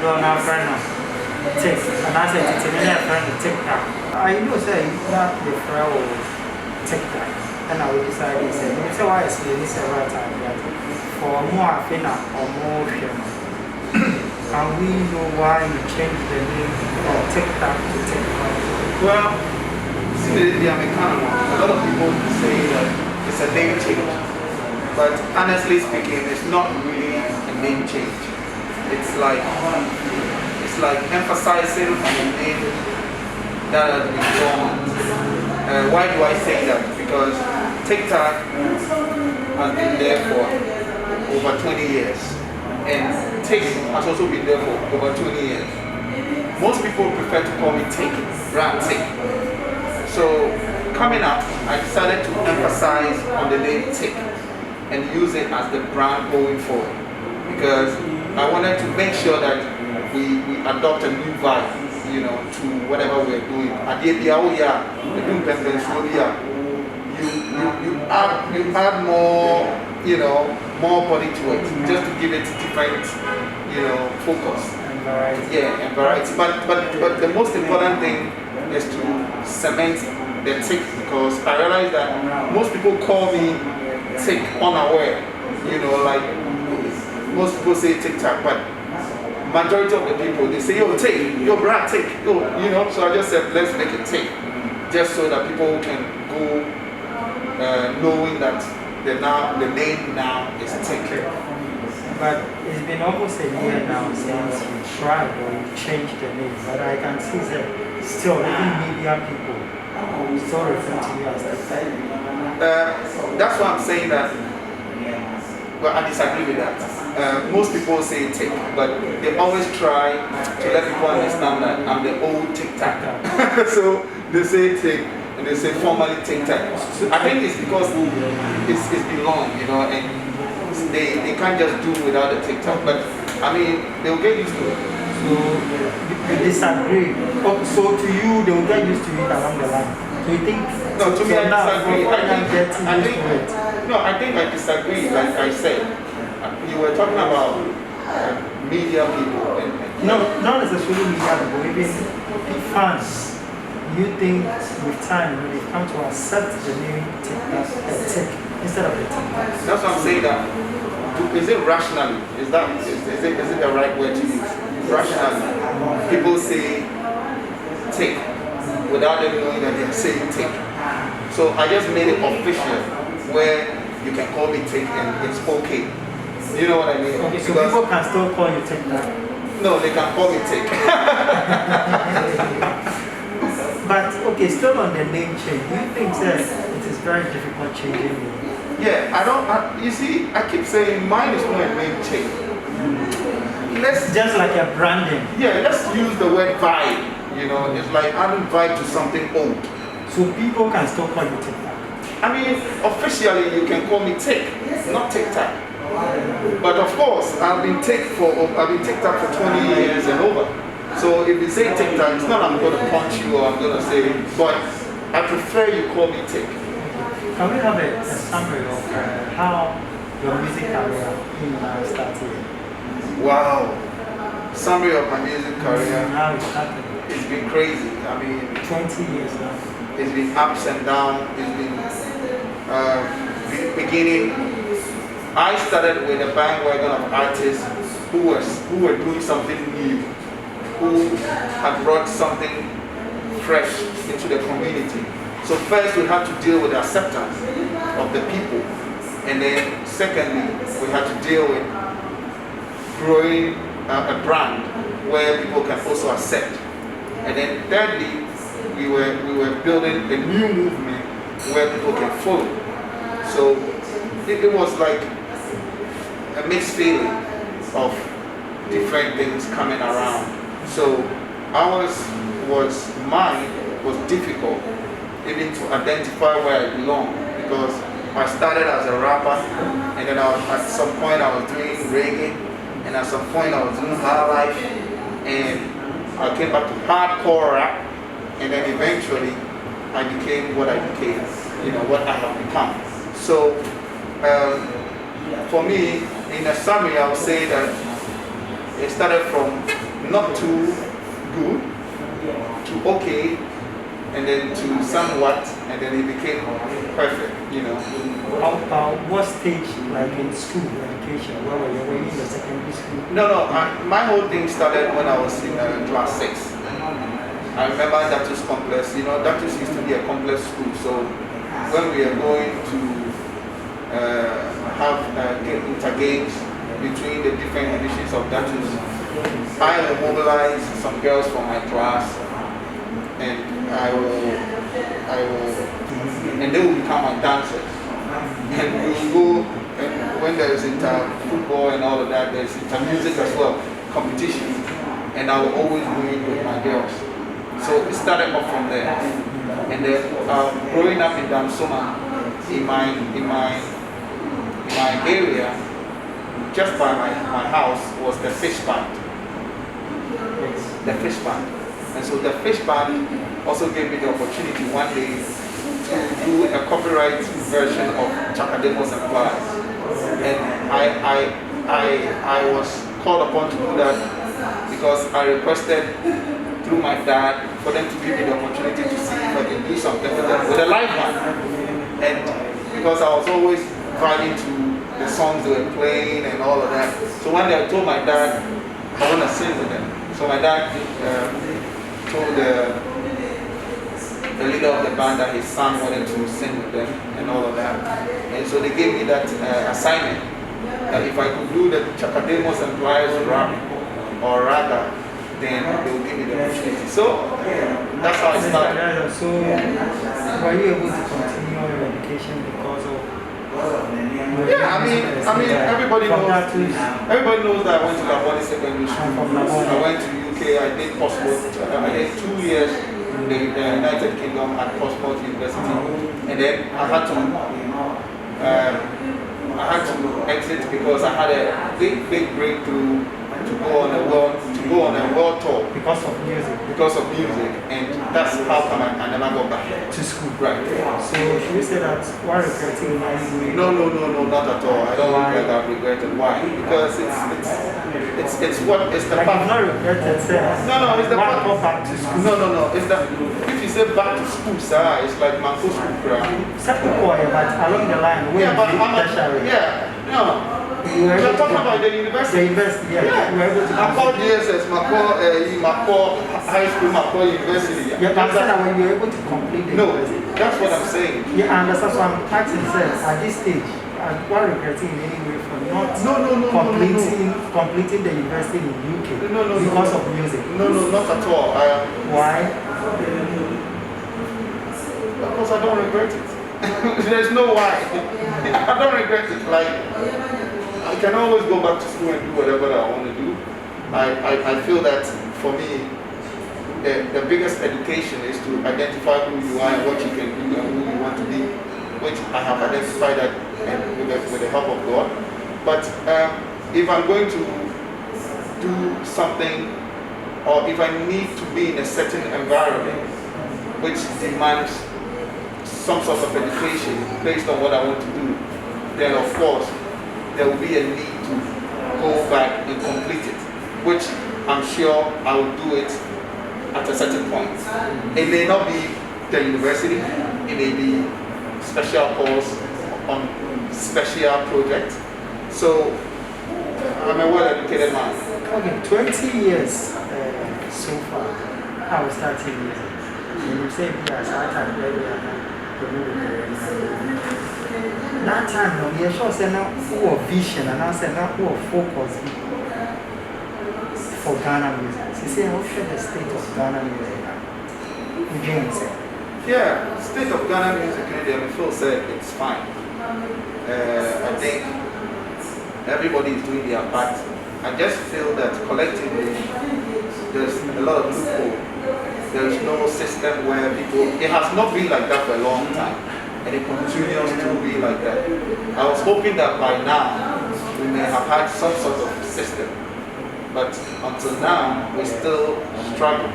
on our friend TIC, and I said it's a friend TIC Tac. I know say not the friend will TIC Tac, and I will decide to say, so I explain this several times that for more finna or more can we know why you changed the name from TIC Tac to TIC Tac? Well, see the American, a lot of people say that it's a name change, but honestly speaking, it's not really a name change. It's like emphasizing on the name that has been formed. Why do I say that? Because TIC Tac has been there for over 20 years, and TIC has also been there for over 20 years. Most people prefer to call me TIC, brand TIC. So coming up, I decided to emphasize on the name TIC and use it as the brand going forward, because I wanted to make sure that we adopt a new vibe, you know, to whatever we're doing. You add more, you know, more body to it, just to give it different, you know, focus. And variety. Yeah, and variety. But the most important thing is to cement the TIC, because I realize that most people call me TIC unaware, you know, like most people say TIC Tac, but majority of the people, they say, yo, TIC, yo, brand TIC, yo, you know. So I just said, let's make it TIC, just so that people can go knowing that the name now is TIC. But it's been almost a year now since we tried or we changed the name, but I can see that still even media people still refer to you as TIC Tac. That's why I'm saying that. Well, I disagree with that. Most people say TIC, but they always try to let people understand that I'm the old TIC Tac. So they say TIC and they say formally TIC Tac. I think it's because it's been long, you know, and they can't just do without the TIC Tac. But I mean, they'll get used to it. So you disagree. So to you, they will get used to it along the line. So you think? No, to me, I disagree. I think I disagree. Like I said, you were talking about media people. No, not necessarily media people. Even fans. You think with time, when they come to accept the name TIC instead of the TIC? That's what I'm saying. That is it rationally? Is it the right word to use? Rationally, people say TIC without them knowing that they're saying TIC. So I just made it official, where you can call me TIC and it's okay. You know what I mean? Okay, so people can still call you TIC Tac? No, they can call me TIC. But okay, still on the name change, do you think that it is very difficult changing name? Yeah, you see, I keep saying mine is not a name change. Let's just like a branding. Yeah, let's use the word vibe. You know, it's like adding vibe to something old. So people can still call you TIC Tac? I mean, officially you can call me TIC, not TIC Tac. But of course, I've been TIC Tac for 20 years and over. So if you say TIC Tac, it's not I'm going to punch you or I'm going to say, but I prefer you call me TIC. Can we have a summary of how your music career started? Wow. Summary of my music career. How it started. It's been crazy. I mean, 20 years now. It's been ups and downs. It's been beginning. I started with a bandwagon of artists who were doing something new, who had brought something fresh into the community. So first we had to deal with the acceptance of the people, and then secondly we had to deal with growing a brand where people can also accept. And then thirdly, we were building a new movement where people can follow. So it was like a mixed feeling of different things coming around. So mine was difficult even to identify where I belong, because I started as a rapper, and then at some point I was doing reggae, and at some point I was doing high life, and I came back to hardcore rap, and then eventually I became what I became, you know, what I have become. So for me, in a summary, I would say that it started from not too good to okay, and then to somewhat, and then it became perfect, you know. What stage, like in school education, where were you in the secondary school? No, my whole thing started when I was in class 6. I remember Dactus Complex, you know, Dactus used to be a complex school, so when we are going to have intergames between the different divisions of Dactus, I will mobilize some girls from my class, and and they will become my dancers. And we will go, and when there is football and all of that, there is music as well, competition, and I will always win with my girls. So it started off from there. And then growing up in Damsoma, in my area, just by my house was the fish band. The fish band. And so the fish band also gave me the opportunity one day to do a copyright version of Chakademos and Flies. And I was called upon to do that because I requested through my dad for them to give me the opportunity to see if I can do something with them with a live band. And because I was always vibing to the songs they were playing and all of that. So one day I told my dad I want to sing with them. So my dad told the leader of the band that his son wanted to sing with them and all of that. And so they gave me that assignment that if I could do the Chakademos and Pliers rap or raga, then they will give me the opportunity. So that's how I started. So were you able to continue your education because of? Yeah, I mean, everybody knows that I went to Laboni Secondary School. I went to UK. I did Portsmouth. I did 2 years in the United Kingdom at Portsmouth University, and then I had to exit because I had a big breakthrough to go on a world tour Because of music. And that's how come I never got back To school. Right. So should we say that why regretting? No, not at all. I don't regret it. Why? Because it's the like path. not regretted, sir. No, it's the why path. go back to school? No. It's the if you say back to school, sir, it's like Manko school crap. Certain boy, but along the line, where Yeah, but you tertiary. no. You're talking about the university. The university, yeah. You were able to Mako DSS, Mako High School, Mako University. Yeah, I'm saying that when you're able to complete the university. That's what I'm saying. Yeah, and that's what I'm asking, sir. At this stage, why regretting in any way for not completing the university in UK because of music? No, not at all. Why? Because I don't regret it. There's no why. I don't regret it. Like, I can always go back to school and do whatever I want to do. I feel that for me, the biggest education is to identify who you are and what you can do and who you want to be, which I have identified that with the help of God. But if I'm going to do something, or if I need to be in a certain environment which demands some sort of education based on what I want to do, then of course there will be a need to go back and complete it, which I'm sure I will do it at a certain point. It may not be the university, it may be special course on special project. So I'm a well-educated man. Okay, 20 years so far. I was 30 years. And you say, yes, I can't that time, no, we are sure say now full of vision and I said now full of focus for Ghana music. So say, how should the state of Ghana music now? Yeah, state of Ghana music, Phil said it's fine. I think everybody is doing their part. I just feel that collectively there's a lot of loophole. There is no system where people, it has not been like that for a long time. And it continues to be like that. I was hoping that by now we may have had some sort of system, but until now we still struggle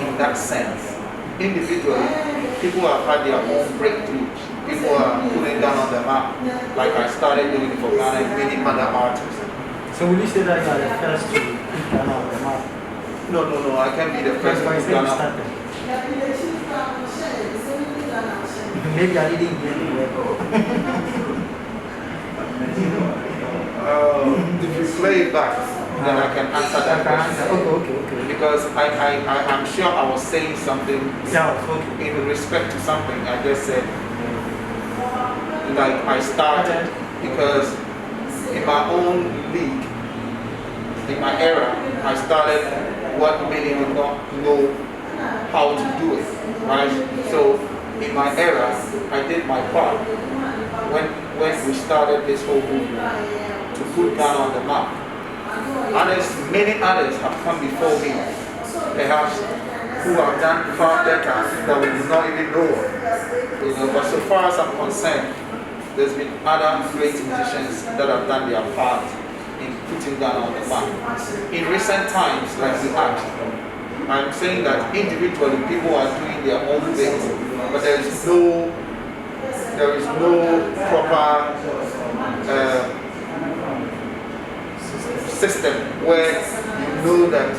in that sense. Individually, people have had their own breakthroughs. People are putting down on the map, like I started doing for Ghana and many other artists. So will you say that you are the first to put Ghana on the map? No, I can't be the first That's why I to said you Ghana. started. Maybe I didn't hear the word. If you play it back, then I can answer that question. Okay. Because I'm sure I was saying something Yeah, okay. in respect to something. I just said, like I started because in my own league, in my era, I started what many would not know how to do it, right? So in my era, I did my part when we started this whole movement to put Ghana on the map. Many others have come before me, perhaps who have done far better that we do not even know of. You know, but so far as I'm concerned, there's been other great musicians that have done their part in putting Ghana on the map. In recent times, like we asked, I'm saying that individually people are doing their own thing, but there is no proper system where you know that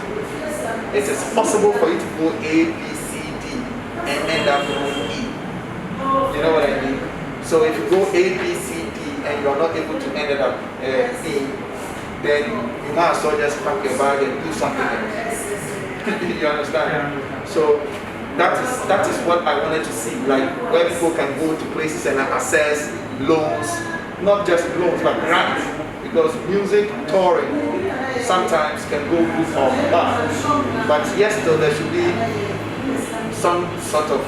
it is possible for you to go A, B, C, D and end up with E. You know what I mean? So if you go A, B, C, D and you're not able to end up E, then you might as well just pack your bag and do something else. You understand? Yeah. So that is what I wanted to see, like where people can go to places and access loans, not just loans but grants, because music touring sometimes can go good or bad, but yes, still there should be some sort of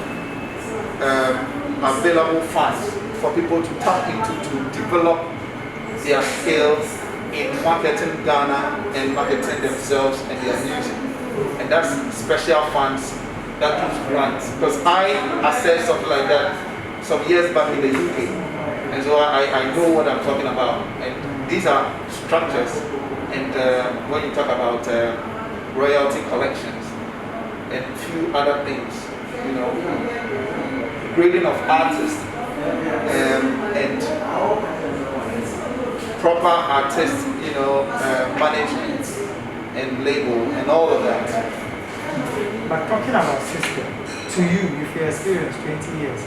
available funds for people to tap into to develop their skills in marketing Ghana and marketing themselves and their music. And that's special funds that gives grants. Because I assessed something like that some years back in the UK. And so I know what I'm talking about. And these are structures. And when you talk about royalty collections and a few other things, you know, grading of artists and proper artist, you know, management and label and all of that. But talking about system, to you, with your experience, 20 years,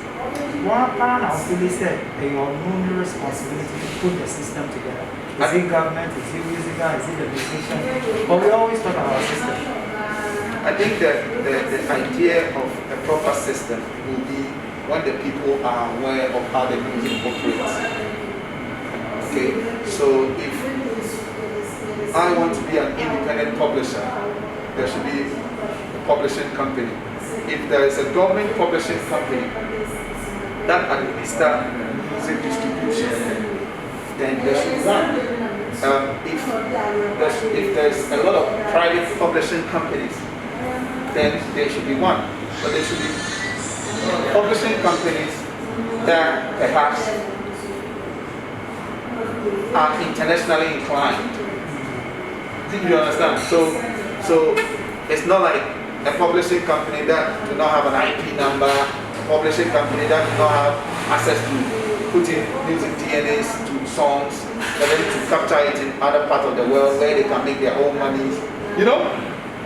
what part of really said your own responsibility to put the system together? Is it government, is it musical, is it the musician? But we always talk about system. I think that the idea of a proper system will be when the people are aware of how the music operates. Okay, so if I want to be an independent publisher, there should be a publishing company. If there is a government publishing company that administers music distribution, then there should be one. If there's a lot of private publishing companies, then there should be one. But there should be publishing companies that perhaps are internationally inclined. Do you understand? So it's not like a publishing company that do not have an IP number, a publishing company that do not have access to putting music DNAs to songs, but then to capture it in other parts of the world where they can make their own money. You know?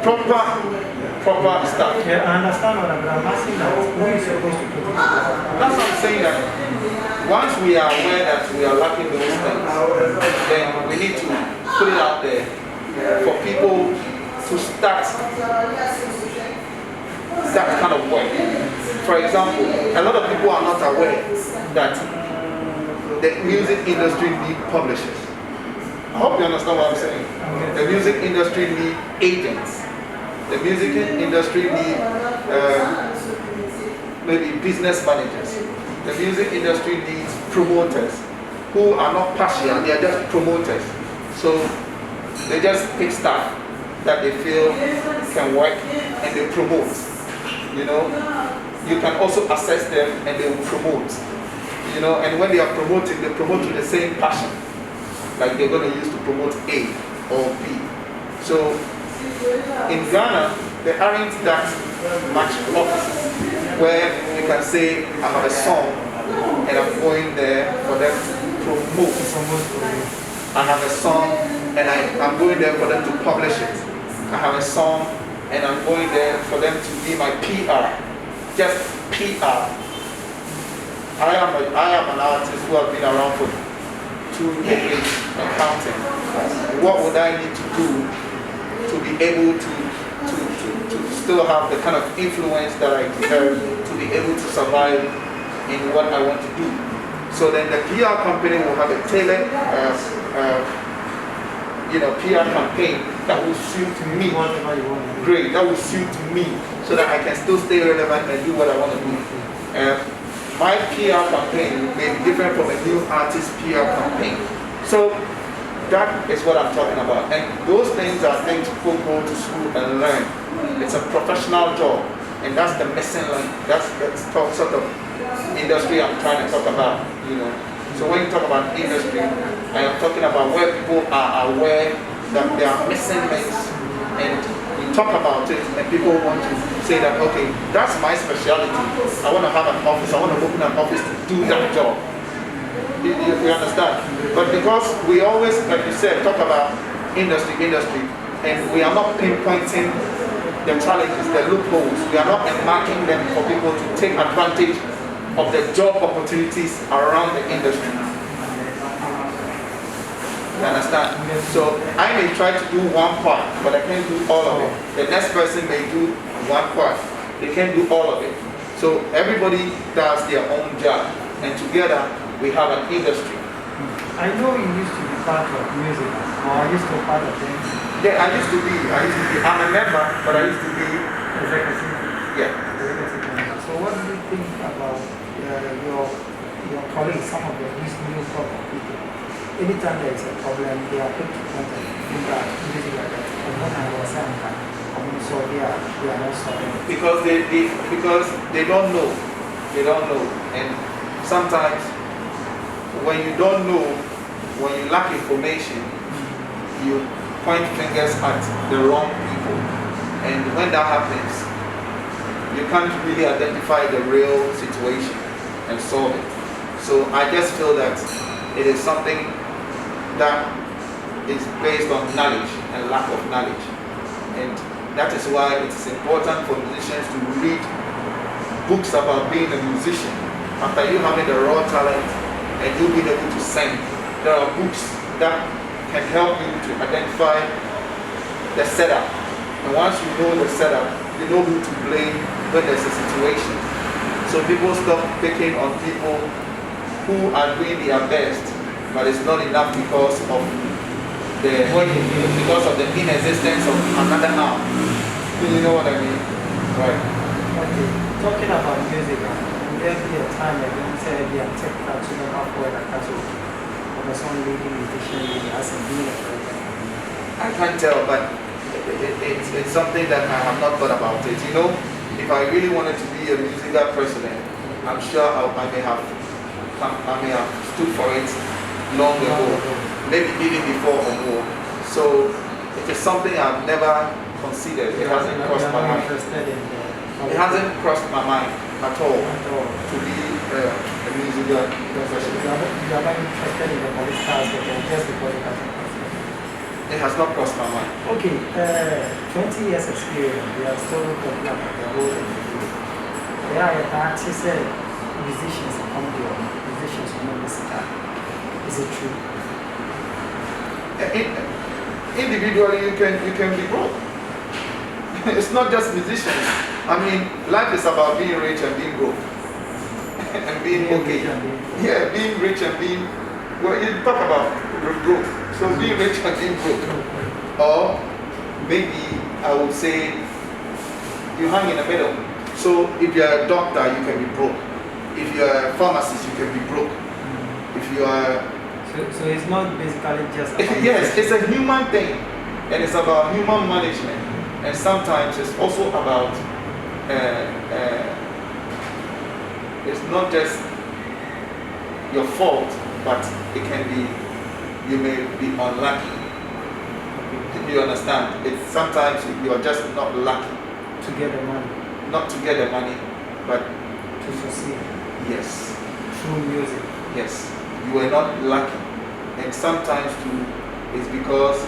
Proper stuff. Yeah, I understand what I'm asking now. Who is supposed to put it together? That's what I'm saying, that once we are aware that we are lacking those things, then we need to put it out there for people to start that kind of work. For example, a lot of people are not aware that the music industry needs publishers. I hope you understand what I'm saying. The music industry needs agents. The music industry needs maybe business managers. The music industry needs promoters who are not partial, they are just promoters. So they just pick stuff that they feel can work and they promote. You know, you can also assess them and they will promote. You know, and when they are promoting, they promote with the same passion like they're going to use to promote A or B. So in Ghana, there aren't that much offices where you can say, I have a song and I'm going there for them to promote. I have a song and I'm going there for them to publish it. I have a song and I'm going there for them to be my PR, just PR. I am an artist who have been around for 2 decades and counting. What would I need to do to be able to still have the kind of influence that I deserve, to be able to survive in what I want to do? So then the PR company will have a tailored PR campaign that will suit me. Great, that will suit me so that I can still stay relevant and do what I want to do. My PR campaign may be different from a new artist PR campaign. So that is what I'm talking about. And those things are things people go to school and learn. It's a professional job, and that's the missing link. That's sort of industry I'm trying to talk about, So when you talk about industry, I am talking about where people are aware that there are missing links, and we talk about it, and people want to say that, okay, that's my specialty. I want to have an office. I want to open an office to do that job. You understand? But because we always, like you said, talk about industry, and we are not pinpointing the challenges, the loopholes. We are not marking them for people to take advantage of the job opportunities around the industry. You understand? So I may try to do one part, but I can't do all of it. The next person may do one part. They can't do all of it. So everybody does their own job, and together we have an industry. I know you used to be part of music, or I used to be part of them. Yeah, I used to be. I'm a member, but I used to be. Executive. Yeah. So what do you think about your colleagues, some of these new crop of people? Anytime there is a problem, they are quick to contact music like that. And when I was saying that, so they are not solving it. Because they don't know. They don't know. And sometimes when you don't know, when you lack information, you point fingers at the wrong people. And when that happens, you can't really identify the real situation and solve it. So I just feel that it is something that is based on knowledge and lack of knowledge. And that is why it is important for musicians to read books about being a musician. After you having the raw talent and you being able to sing, there are books that can help you to identify the setup. And once you know the setup, you know who to blame when there's a situation. So people stop picking on people who are doing their best, but it's not enough because of the inexistence of another arm. You know what I mean? Right. Okay. Talking about music, will there be a time that you say the TIC Tac to the upward castle of a song leading musician as a being? I can't tell, but it's something that I have not thought about it. If I really wanted to be a musical president, I'm sure I may have stood for it long ago, maybe even before or more. So it is something I've never considered. It hasn't crossed my mind. It hasn't crossed my mind at all to be a musical professional. You are not interested in the political aspect just because it hasn't crossed my mind. It has not crossed my mind. Okay, 20 years experience, we are still talking about the role of the youth. There are actually said musicians come here, musicians are not musical. Is it true? Individually, you can be broke. It's not just musicians. I mean, life is about being rich and being broke. And being okay. Yeah, being rich and being, well, you talk about broke. So being rich and being broke. Or maybe I would say you hang in the middle. So if you're a doctor, you can be broke. If you're a pharmacist, you can be broke. If you are... So it's not basically just about... Yes, it's a human thing. And it's about human management. And sometimes it's also about... it's not just your fault, but it can be... You may be unlucky. You understand? It's sometimes you are just not lucky. To get the money. Not to get the money, but... To succeed. Yes. Through music. Yes. You were not lucky. And sometimes too, it's because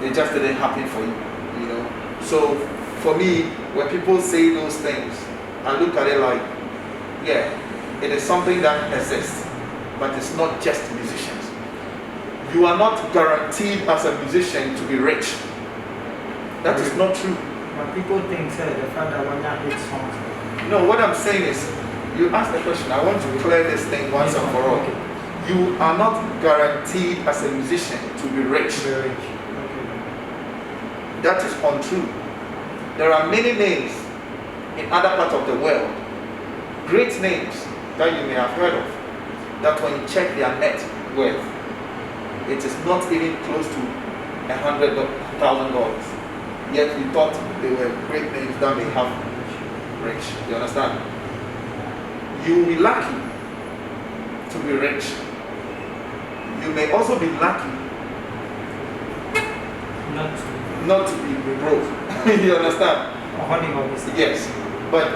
it just didn't happen for you. you know. So for me, when people say those things, I look at it like, yeah, it is something that exists, but it's not just musicians. You are not guaranteed as a musician to be rich. That is not true. But people think the fact that when you hit songs. No, what I'm saying is, you asked the question, I want to clear this thing once and for all. Okay. You are not guaranteed as a musician to be rich. Very rich. Okay. That is untrue. There are many names in other parts of the world, great names that you may have heard of, that when you check their net worth, it is not even close to $100,000. Yet we thought they were great names that may have rich. You understand? You will be lucky to be rich. You may also be lucky not to be broke. You understand? Yes, but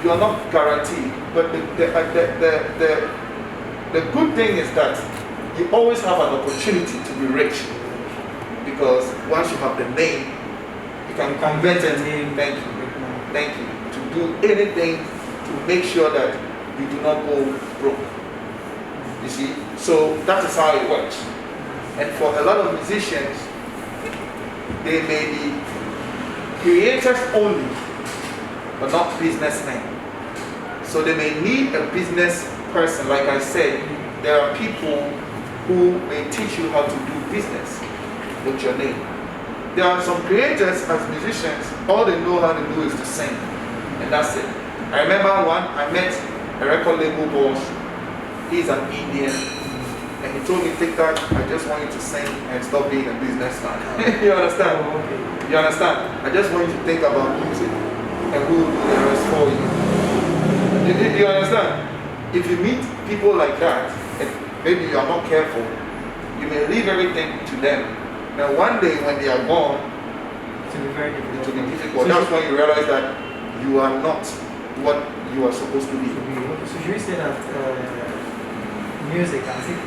you are not guaranteed. But the good thing is that you always have an opportunity to be rich, because once you have the name, you can convert it. Thank you. To do anything to make sure that you do not go broke. You see, so that is how it works. And for a lot of musicians, they may be creators only, but not businessmen. So they may need a business person. Like I said, there are people who may teach you how to do business with your name. There are some creators as musicians, all they know how to do is to sing, and that's it. I remember I met a record label boss. He's an Indian, and he told me, "TIC Tac, I just want you to sing and stop being a businessman." You understand? Oh, okay. You understand? I just want you to think about music, and who will do the rest for you. You understand? If you meet people like that, and maybe you are not careful, you may leave everything to them. Now one day when they are gone, It will be very difficult. it will be difficult. That's when you realize that you are not what you are supposed to be. So should we say that music as if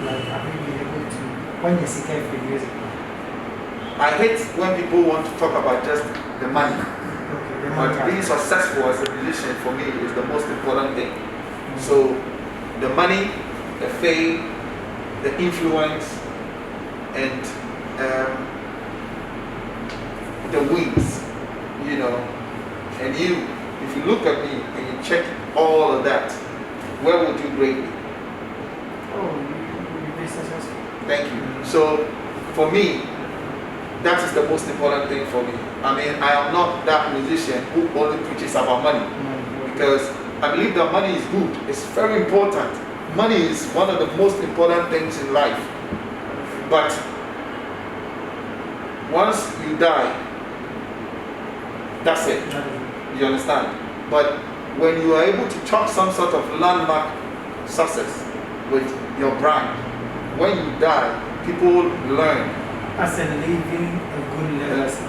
like having been able to when you seek for music? I hate when people want to talk about just the money. Okay, But being successful as a musician for me is the most important thing. So the money, the fame, the influence, and the wins, you know. And you, if you look at me and you check all of that, where would you grade me? Oh, you will be successful. Thank you. So for me, that is the most important thing for me. I mean, I am not that musician who only preaches about money, because I believe that money is good. It's very important. Money is one of the most important things in life. But once you die, that's it. You understand? But when you are able to chalk some sort of landmark success with your brand, when you die, people learn. As in leaving a good legacy.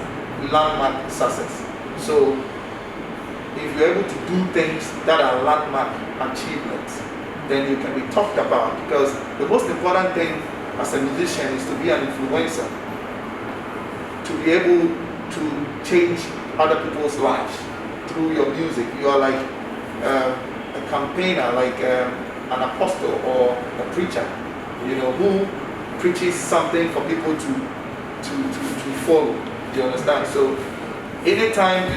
Landmark success. So if you're able to do things that are landmark achievements, then you can be talked about, because the most important thing as a musician is to be an influencer, to be able to change other people's lives through your music. You are like a campaigner, like an apostle or a preacher, you know, who preaches something for people to follow. Do you understand? So anytime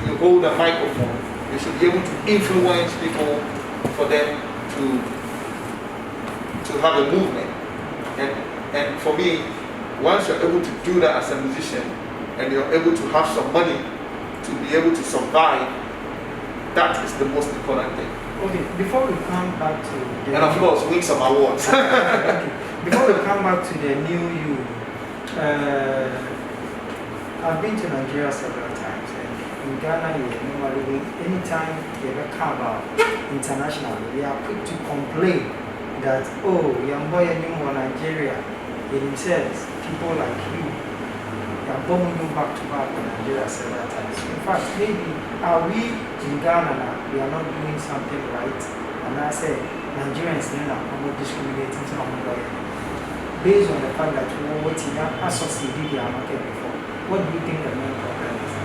you hold a microphone, you should be able to influence people for them to have a movement. And for me, once you're able to do that as a musician, and you're able to have some money to be able to survive, that is the most important thing. Okay, before we come back to the and of course, win some awards. Okay. Before we come back to the new you, I've been to Nigeria several times, and in Ghana, normally anytime you ever come about international, we are quick to complain that, oh, young boy anymore Nigeria, it says people like you are bombing you back to back in Nigeria several times. In fact, maybe are we in Ghana now, we are not doing something right, and I say Nigerians now are not discriminating some boy based on the fact that we were associated with our market before. What do you think the main problem is?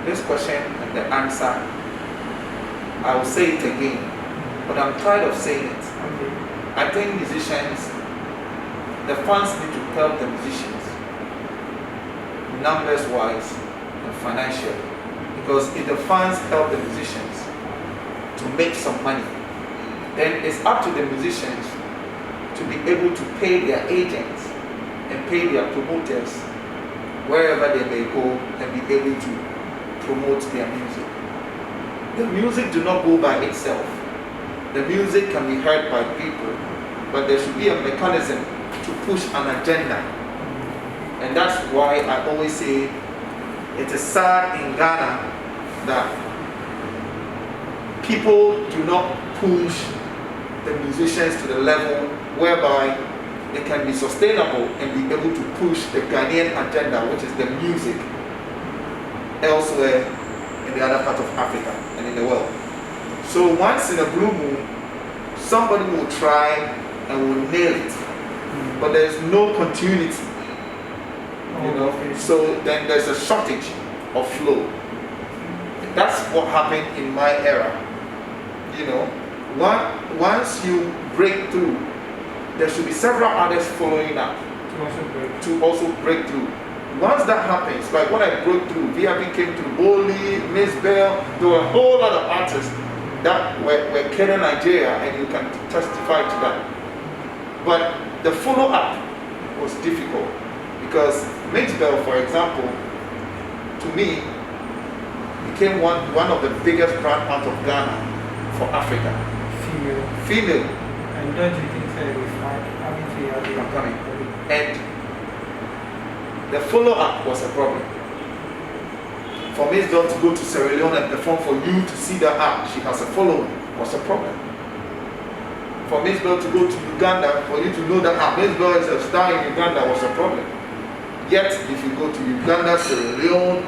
This question and the answer, I will say it again, but I'm tired of saying it. Okay. I think musicians, the fans need to help the musicians, numbers wise and financially. Because if the fans help the musicians to make some money, then it's up to the musicians to be able to pay their agents and pay their promoters wherever they may go and be able to promote their music. The music do not go by itself. The music can be heard by people, but there should be a mechanism to push an agenda. And that's why I always say it is sad in Ghana that people do not push the musicians to the level whereby they can be sustainable and be able to push the Ghanaian agenda, which is the music, elsewhere in the other part of Africa and in the world. So once in a blue moon, somebody will try and will nail it, but there's no continuity, you know. So then there's a shortage of flow. That's what happened in my era, you know. Once you break through, there should be several others following up to also break through. Once that happens, like when I broke through, VIP came through, Boli, Mzbel, there were a whole lot of artists that were killing Nigeria, and you can testify to that. But the follow-up was difficult because Mzbel, for example, to me, became one of the biggest brand out of Ghana for Africa. Female. And don't you think so? I'm coming. And the follow-up was a problem. For Mzbel to go to Sierra Leone and perform, for you to see that she has a following, was a problem. For Mzbel to go to Uganda, for you to know that Mzbel is a star in Uganda, was a problem. Yet, if you go to Uganda, Sierra Leone,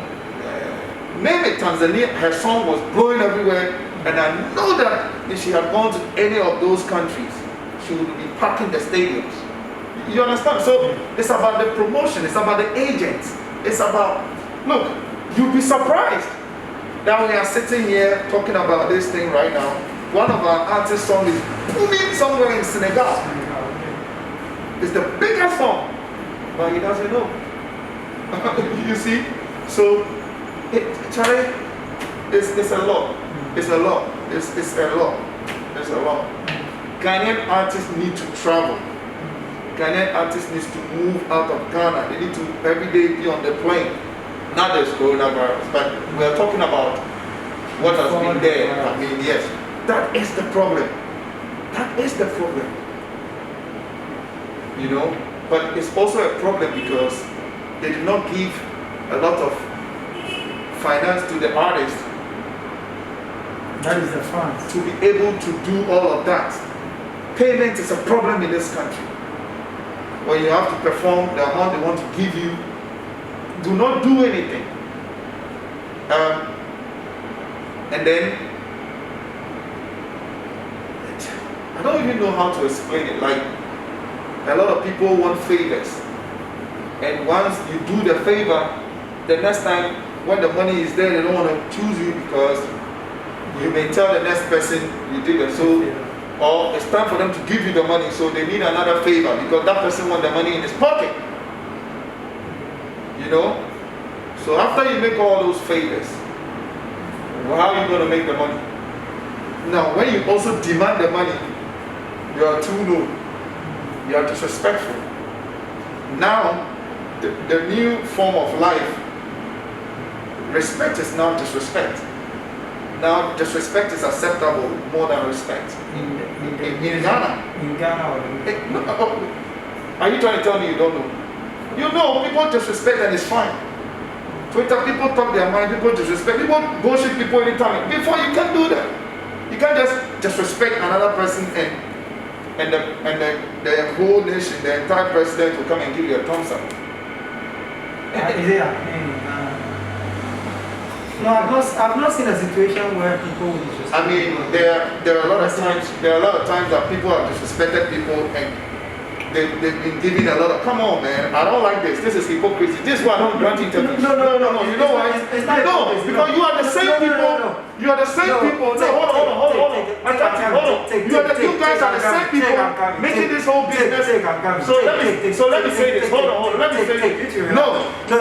name it, Tanzania, her song was blowing everywhere. And I know that if she had gone to any of those countries, she would be packing the stadiums. You understand? So it's about the promotion, it's about the agents, it's about, look, you'd be surprised that we are sitting here talking about this thing right now. One of our artist songs is booming somewhere in Senegal. It's the biggest song, but he doesn't know. You see? So Charlie, it's a lot. It's a lot. It's a lot. It's a lot. Ghanaian artists need to travel. Ghanaian artists need to move out of Ghana. They need to every day be on the plane. Not there's coronavirus, but we're talking about what has been there. I mean, yes, that is the problem. That is the problem. You know, but it's also a problem because they did not give a lot of finance to the artists. That is the funds. To be able to do all of that. Payment is a problem in this country. When you have to perform the amount they want to give you, do not do anything. And then, I don't even know how to explain it. Like, a lot of people want favors. And once you do the favor, the next time when the money is there, they don't want to choose you because you may tell the next person you did it. So, or it's time for them to give you the money, so they need another favor because that person wants the money in his pocket. You know? So after you make all those favors, how are you going to make the money? Now, when you also demand the money, you are too low. You are disrespectful. Now, the new form of life, respect is now disrespect. Now, disrespect is acceptable more than respect. In Ghana. In Ghana or Are you trying to tell me you don't know? You know, people disrespect and it's fine. Twitter, people talk their mind, people disrespect, people bullshit people anytime. Before, you can't do that. You can't just disrespect another person and the whole nation, the entire president will come and give you a thumbs up. Is it happening? No, I've not seen a situation where people will disrespect. I mean, there are a lot of times that people have disrespected people and they've been giving a lot of, come on man, I don't like this. This is hypocrisy. This is why I don't grant interviews. No. You know why? No, because you are the same people. You are the same people. No, hold on. You guys are the same people making this whole business. So let me say this. Hold on. Let me say this. No. You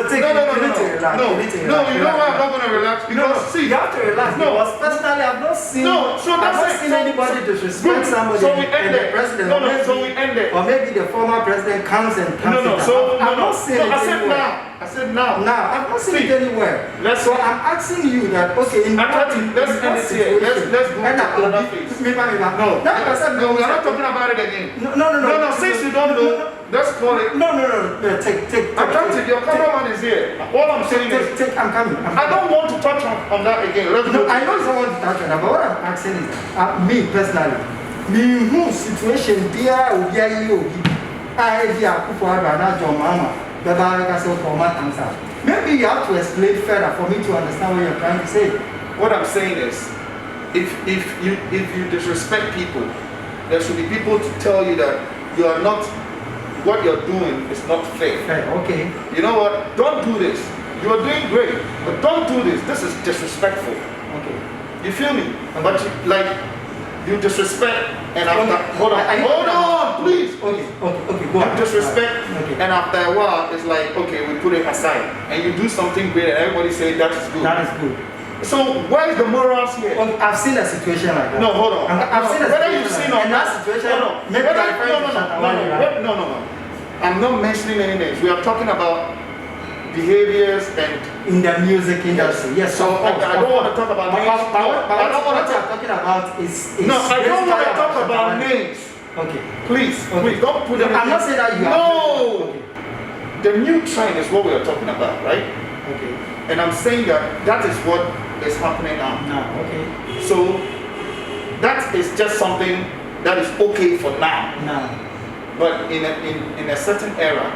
know why I'm not going to relax? Because see, you have to relax. No. Because personally, I've not seen. No. So I've not that's seen anybody disrespect somebody. So we end it. President. So we end it. Or maybe the former president comes and comes. I've not seen it anywhere. I said now. I've not seen it anywhere. So I'm asking you that, okay, let's end this here. Let's go to another phase. No, we are not talking about it again. No, since you don't know, let's call it. No, take. I'm trying to, your cameraman is here. All I'm saying is, I'm coming. I don't want to touch on that again. Let's go. I know you don't want to touch on that, but what I'm asking is, me personally, whose situation there will be maybe you have to explain further for me to understand what you're trying to say. What I'm saying is, if you disrespect people, there should be people to tell you that you are not, what you're doing is not fair. Okay. You know what? Don't do this. You are doing great, but don't do this. This is disrespectful. Okay. You feel me? Okay. But you disrespect, and after hold on, please. Okay. Go on. You disrespect, and after a while, it's like, okay, we put it aside, and you do something great, and everybody say that is good. That is good. So where is the morals here? Well, I've seen a situation like that. No, hold on. I've seen a whether situation you've seen like or that. Situation. No. I'm not mentioning any names. We are talking about behaviors and in the music industry. Yes. So I don't want to talk about names. I don't want to talk about is no, I don't want to talk about names. Okay. Please don't put them. I'm not saying that you are. No. The new trend is what we are talking about, right? Okay. And I'm saying that is what is happening now. No. Okay. So that is just something that is okay for now. No. But in a certain era,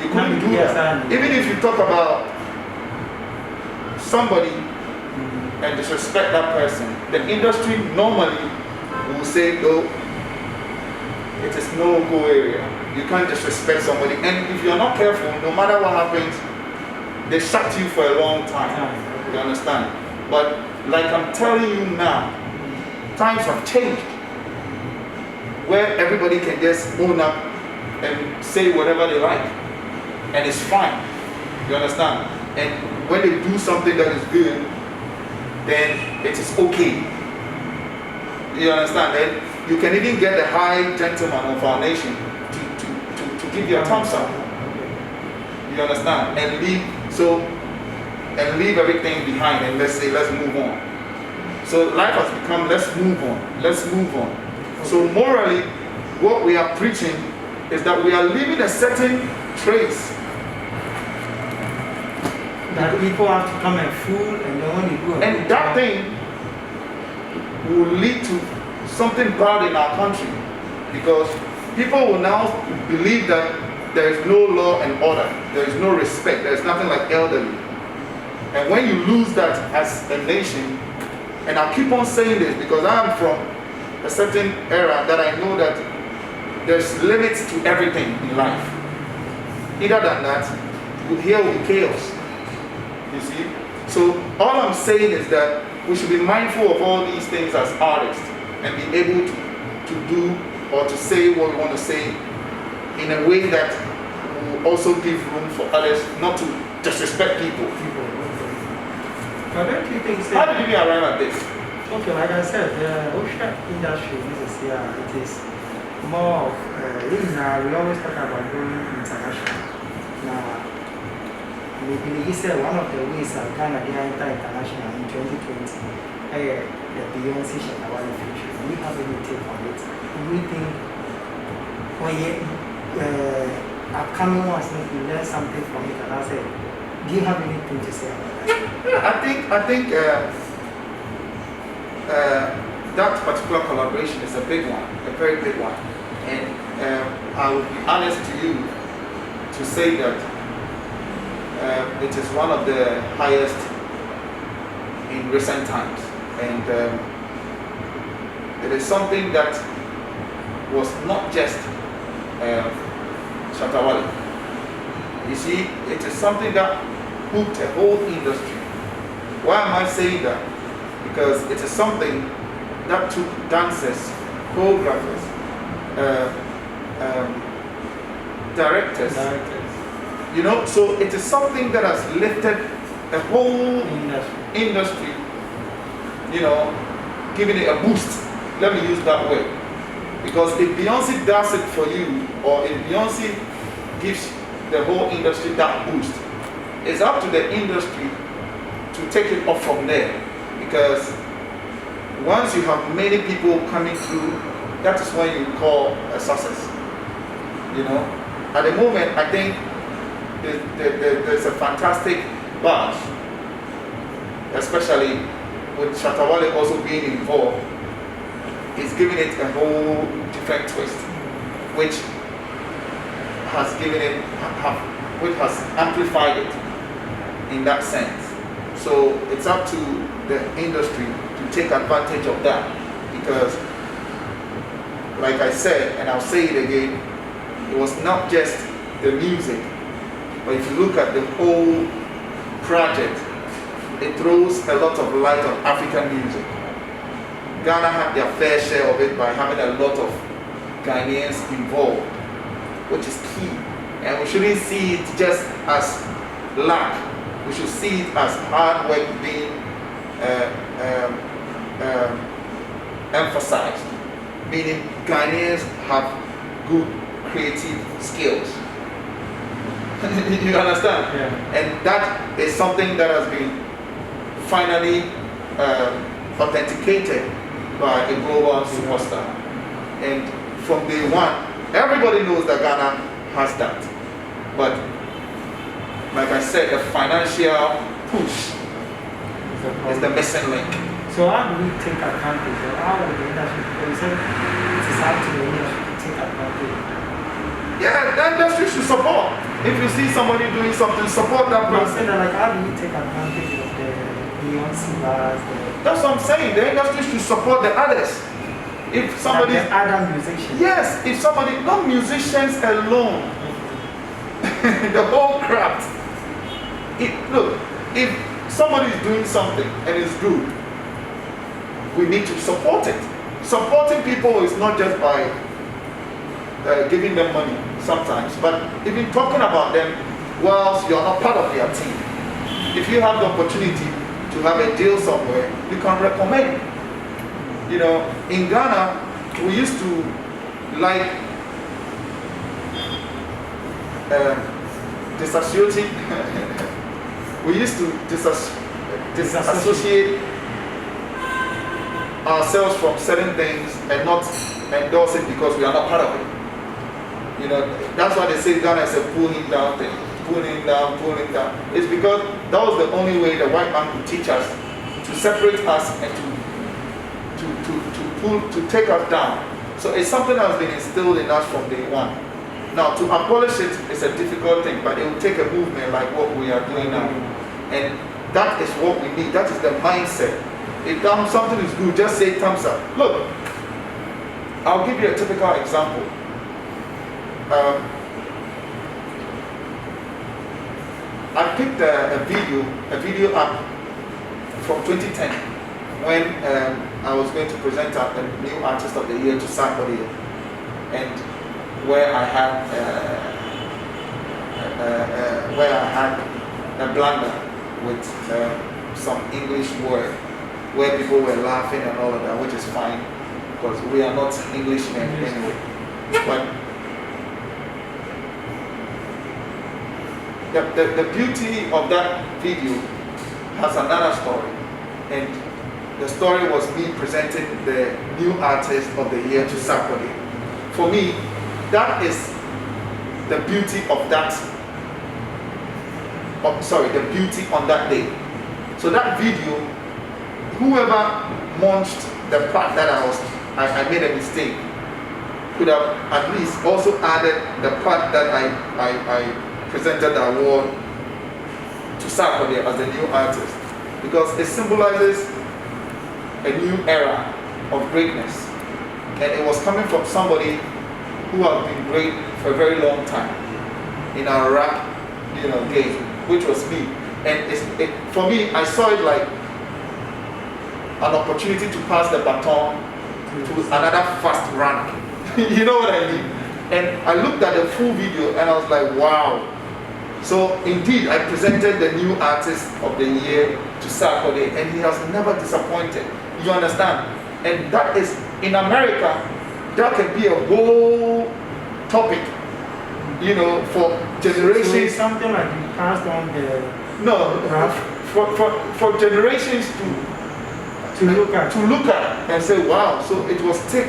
you couldn't do that. Even if you talk about somebody and disrespect that person, the industry normally will say, no, it is no go area. You can't disrespect somebody. And if you're not careful, no matter what happens, they shut you for a long time. You understand? But like I'm telling you now, times have changed, where everybody can just own up and say whatever they like, and it's fine. You understand? And when they do something that is good, then it is okay. You understand? And you can even get the high gentleman of our nation to give you a thumbs up. You understand? And leave everything behind, and let's move on. So life has become let's move on. So morally, what we are preaching is that we are leaving a certain trace. That people have to come and fool, and then when you do and that thing will lead to something bad in our country, because people will now believe that there is no law and order, there is no respect, there is nothing like elderly. And when you lose that as a nation, and I'll keep on saying this because I'm from a certain era that I know that there's limits to everything in life. Either than that, here will be chaos. You see? So all I'm saying is that we should be mindful of all these things as artists and be able to do or to say what we want to say in a way that will also give room for others not to disrespect people. But don't you think how did you arrive at this? Okay, like I said, the ocean industry it is more of, we always talk about going international. Now, maybe he said one of the ways that Ghana enter international in 2020, the Beyonce Shatawale feature. We have any take on it? We think, upcoming ones, we learn something from it, and I said, do you have anything to say about that? I think that particular collaboration is a big one, a very big one. And I will be honest to you to say that it is one of the highest in recent times. And it is something that was not just Shatta Wale. You see, it is something that hooked a whole industry. Why am I saying that? Because it is something that took dancers, choreographers, directors. You know, so it is something that has lifted a whole industry, you know, giving it a boost. Let me use that word. Because if Beyonce does it for you, or if Beyonce gives the whole industry that boost, it's up to the industry to take it off from there. Because once you have many people coming through, that is when you call a success. You know, at the moment, I think there's a fantastic buzz, especially with Shatta Wale also being involved. It's giving it a whole different twist, which has given it, which has amplified it in that sense. So it's up to the industry to take advantage of that, because like I said, and I'll say it again, it was not just the music, but if you look at the whole project, it throws a lot of light on African music. Ghana had their fair share of it by having a lot of Ghanaians involved, which is key. And we shouldn't see it just as luck. We should see it as hard work being emphasized, meaning Ghanaians have good creative skills. You understand? Yeah. And that is something that has been finally authenticated by a global superstar. And from day one, everybody knows that Ghana has that. But like I said, the financial push is the missing link. So how do we take advantage, or how would the industry, you said it is up to the industry to take advantage? Yeah, the industry should support. If you see somebody doing something, support that I'm person. saying that, like, how do we take advantage of the Beyonce bars? That's what I'm saying. The industry should support the others. If somebody, like the other musicians. yes, if somebody, not musicians alone, the whole craft. Look, if somebody is doing something and it's good, we need to support it. Supporting people is not just by giving them money sometimes, but even talking about them whilst you're not part of their team. If you have the opportunity to have a deal somewhere, you can recommend. You know, in Ghana, we used to like disassociate. We used to disassociate ourselves from certain things and not endorse it because we are not part of it. You know, that's why they say Ghana is a pulling down thing. Pulling down, pulling down. It's because that was the only way the white man could teach us to separate us and to take us down. So it's something that has been instilled in us from day one. Now to abolish it is a difficult thing, but it will take a movement like what we are doing now. And that is what we need. That is the mindset. If something is good, just say thumbs up. Look, I'll give you a typical example. I picked a video up from 2010 when I was going to present a new artist of the year to somebody, and where I had a blunder with some English word, where people were laughing and all of that, which is fine because we are not Englishmen anyway. But the beauty of that video has another story, and the story was me presenting the new artist of the year to somebody. For me, that is the beauty of that. The beauty on that day. So that video, whoever launched the part that I made a mistake, could have at least also added the part that I presented the award to Sarkodie as the new artist, because it symbolizes a new era of greatness, and it was coming from somebody who has been great for a very long time in our rap, game, which was me. And for me, I saw it like an opportunity to pass the baton to another fast runner. You know what I mean? And I looked at the full video and I was like, wow. So indeed, I presented the new artist of the year to Sarkodie, and he has never disappointed. You understand? And that is, in America, that can be a whole topic, for generations. So it's something like you passed on the for generations to look at and say, wow. So it was TIC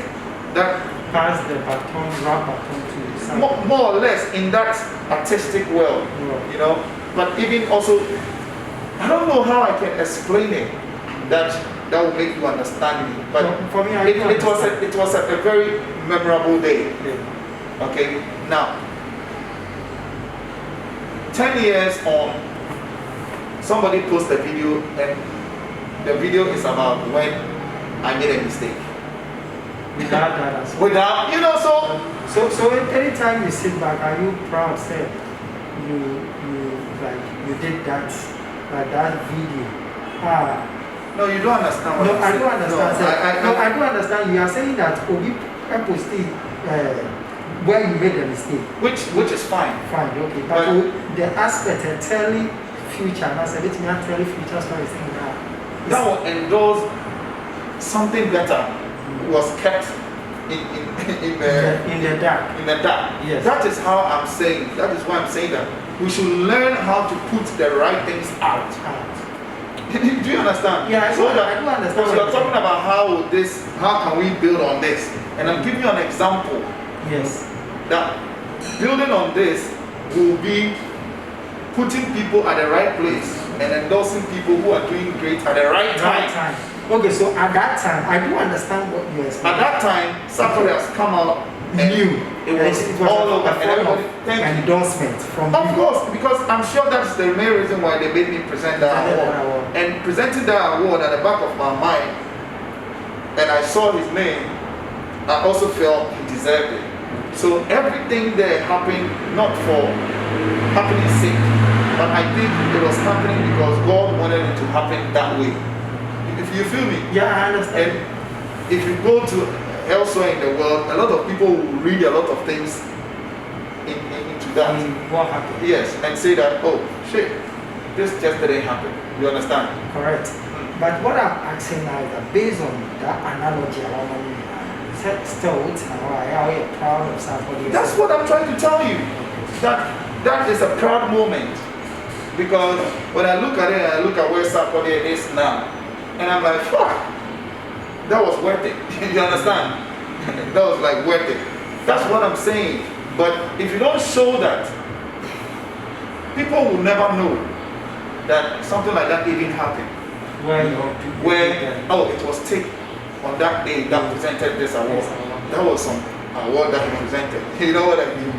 that passed the baton, rap baton to someone. More or less in that artistic world, But even also, I don't know how I can explain it that will make you understand me. But for me, it was a very memorable day. Yeah. Okay, now 10 years on, somebody posted a video, and the video is about when I made a mistake. Without that as well. So anytime you sit back, are you proud, say you did that, that video? No, you don't understand what I don't understand. No, I don't understand. You are saying that Obi posted where you made a mistake. Which is fine. Fine, okay. But the aspect of telling future, and I said it's not telling future stories. That will endorse something better was kept in the dark. In the dark. Yes. That is how I'm saying. That is why I'm saying that we should learn how to put the right things out. Do you understand? Yeah, I do understand. So you're talking about how can we build on this? And I'm giving you an example. Yes. That building on this will be putting people at the right place and endorsing people who are doing great at the right time. Okay, so at that time, I do understand what you're saying. At that time, Sarkodie has come out and new. It was all over, and everybody an endorsement from Of course, because I'm sure that's the main reason why they made me present that award. And presenting that award at the back of my mind, and I saw his name, I also felt he deserved it. So everything there happened not for happening's sake, but I think it was happening because God wanted it to happen that way. If you feel me? Yeah, I understand. And if you go to elsewhere in the world, a lot of people will read a lot of things into that. What happened? Yes, and say that, oh shit, this just didn't happen. You understand? Correct. But what I'm asking now is that based on that analogy, still, are you proud of somebody? That's what I'm trying to tell you. That is a proud moment. Because when I look at it, I look at where Sarkodie is now, and I'm like, fuck, that was worth it. You understand? That was like worth it. That's what I'm saying. But if you don't show that, people will never know that something like that even happened. It was TIC on that day that presented this award. That was some award that he presented. You know what I mean?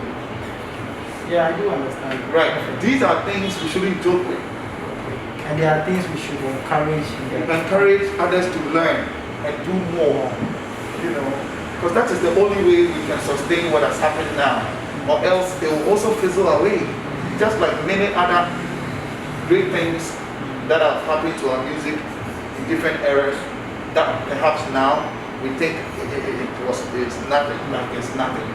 Yeah, I do understand. Right. These are things we shouldn't joke with. And there are things we should encourage. Encourage others to learn and do more. Because that is the only way we can sustain what has happened now. Or else it will also fizzle away. Just like many other great things that have happened to our music in different eras, that perhaps now we think it's nothing, like it's nothing,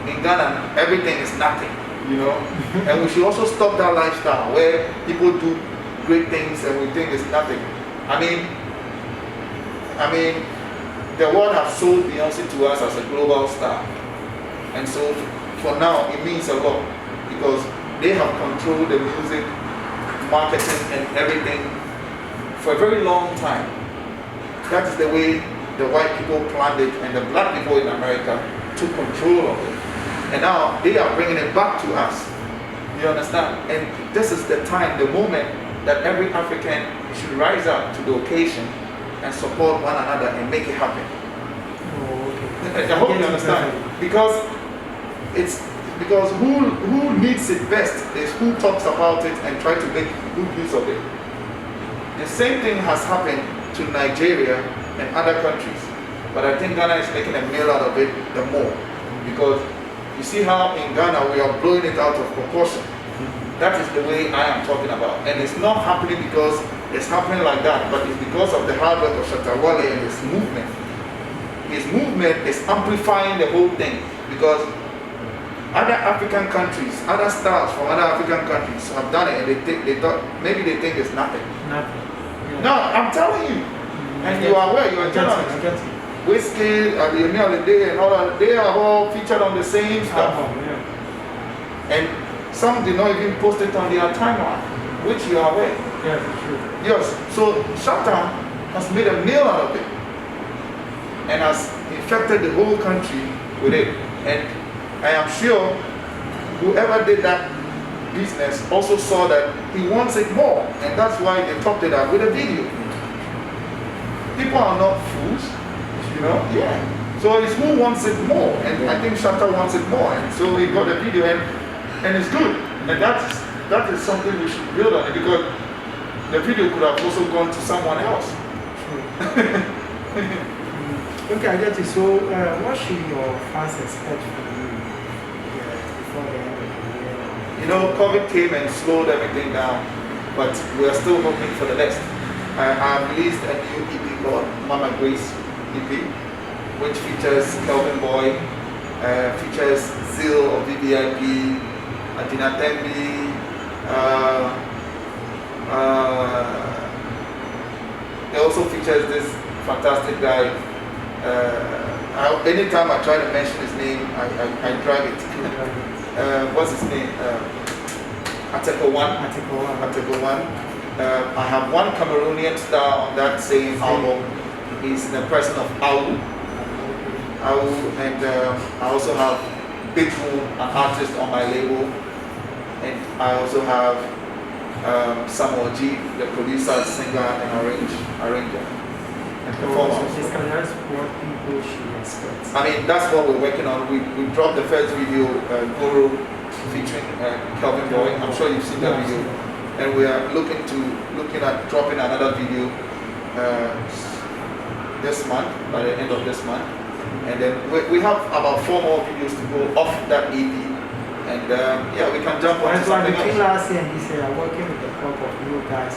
In Ghana, everything is nothing, And we should also stop that lifestyle where people do great things and we think it's nothing. I mean, the world has sold Beyonce to us as a global star. And so for now, it means a lot because they have controlled the music, marketing and everything for a very long time. That is the way the white people planned it and the black people in America took control of it. And now they are bringing it back to us. You understand? And this is the time, the moment that every African should rise up to the occasion and support one another and make it happen. Oh, okay. I hope you understand. Because who needs it best is who talks about it and try to make good use of it. The same thing has happened to Nigeria and other countries. But I think Ghana is making a meal out of it the more. Because You see how in Ghana we are blowing it out of proportion. That is the way I am talking about. And it's not happening because it's happening like that, but it's because of the hard work of Shatta Wale and his movement. His movement is amplifying the whole thing, because other African countries, other stars from other African countries have done it, and they thought maybe they think it's nothing. Nothing. Yeah. No, I'm telling you. And you are aware, you are a journalist. Whiskey, Abiyemi Holiday, and all that, they are all featured on the same stuff. Yeah. And some did not even post it on their timeline, which you are aware. Yeah, for sure. Yes, so Shatta has made a meal out of it and has infected the whole country with it. And I am sure whoever did that business also saw that he wants it more, and that's why they topped it up with a video. People are not fools, you know? Yeah. So it's who wants it more, and I think Shatta wants it more, and so he got a video, and it's good. And that is something we should build on it, because the video could have also gone to someone else. Okay, I get it. So, what should your fans expect from you before the end of the year? You know, COVID came and slowed everything down, but we are still hoping for the best. I released a new EP called Mama Grace EP, which features Kelvin Boy, features Zil of VVIP, Adina Tembi, it also features this fantastic guy. Anytime I try to mention his name, I drag it. What's his name? Article 1. Article 1. I have one Cameroonian star on that same album. He's in the person of Aou, and I also have Big Moon, an artist on my label, and I also have Samuel G, the producer, singer, and arranger, and performer. What people should expect. I mean, that's what we're working on. We dropped the first video, Guru, featuring Kelvin Boy. I'm sure you've seen that video. And we are looking at dropping another video this month, by the end of this month. And then we have about 4 more videos to go off that EP. And yeah, we can jump on to something else. Between last year and this year, I'm working with a couple of new guys.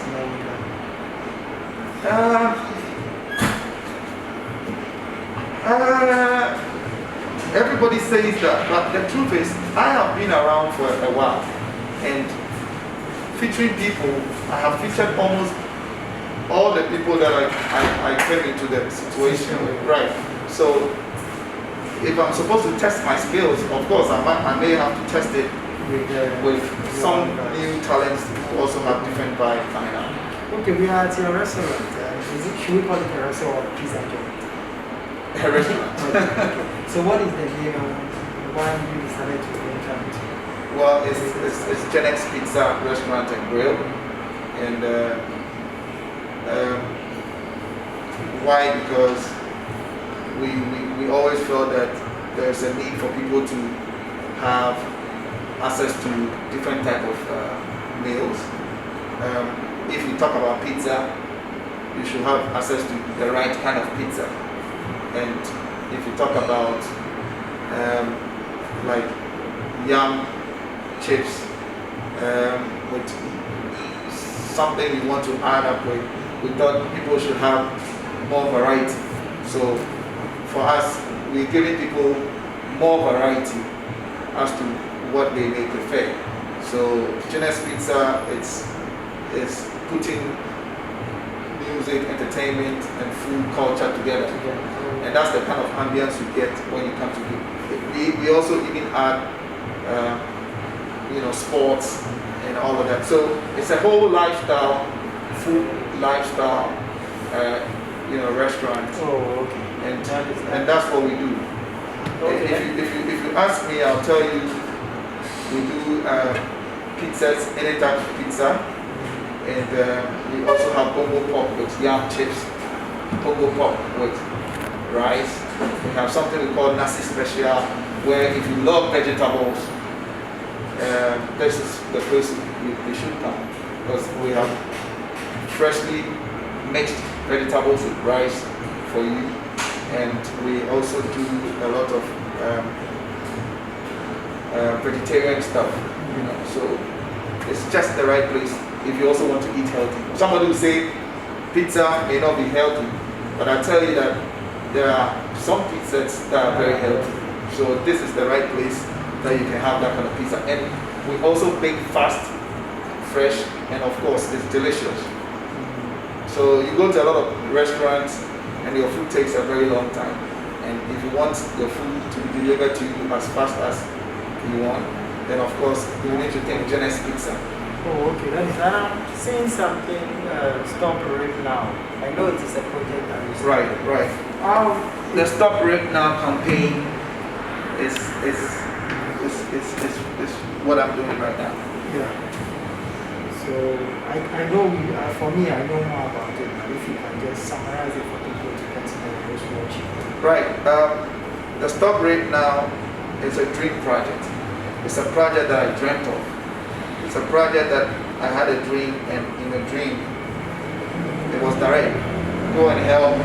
Everybody says that, but the truth is, I have been around for a while, and featuring people, I have featured almost all the people that I came into the situation with, right? So, if I'm supposed to test my skills, of course, I may have to test it with some new talents who also have different vibe coming out. Okay, we are at your restaurant. Should we call it a restaurant or pizza joint? A restaurant. So what is the name and why you decided to enter it? Well, it's Gen X Pizza Restaurant and Grill, and why? Because we always felt that there's a need for people to have access to different type of meals. If you talk about pizza, you should have access to the right kind of pizza. And if you talk about like yam chips with something you want to add up with, we thought people should have more variety. So for us, we're giving people more variety as to what they may prefer. So Genes Pizza, it's putting music, entertainment, and food culture together. And that's the kind of ambience you get when you come to it. We also even add, sports and all of that. So it's a whole lifestyle, food lifestyle, restaurant. Oh, okay. And that's what we do. Okay. If you ask me, I'll tell you, we do pizzas, any type of pizza, and we also have bongo pop with yam chips, bongo pop with rice. We have something we call nasi special, where if you love vegetables, this is the place you should come, because we have freshly mixed vegetables with rice for you, and we also do a lot of vegetarian stuff, you know. So it's just the right place if you also want to eat healthy. Somebody will say pizza may not be healthy, but I tell you that there are some pizzas that are very healthy. So this is the right place that you can have that kind of pizza. And we also bake fast, fresh, and of course it's delicious. So you go to a lot of restaurants and your food takes a very long time. And if you want your food to be delivered to you as fast as you want, then of course you need to think Genesis Pizza. Oh, okay. That is, I'm seeing something Stop Right Now. I know it is a project that is Right. The Stop Right Now campaign is what I'm doing right now. Yeah. So I know for me I know more about it. But if you can just summarize it for people to get to know who's watching. Right. The Stop Right Now is a dream project. It's a project that I dreamt of. It's a project that I had a dream, and in a dream, it was direct. Go and help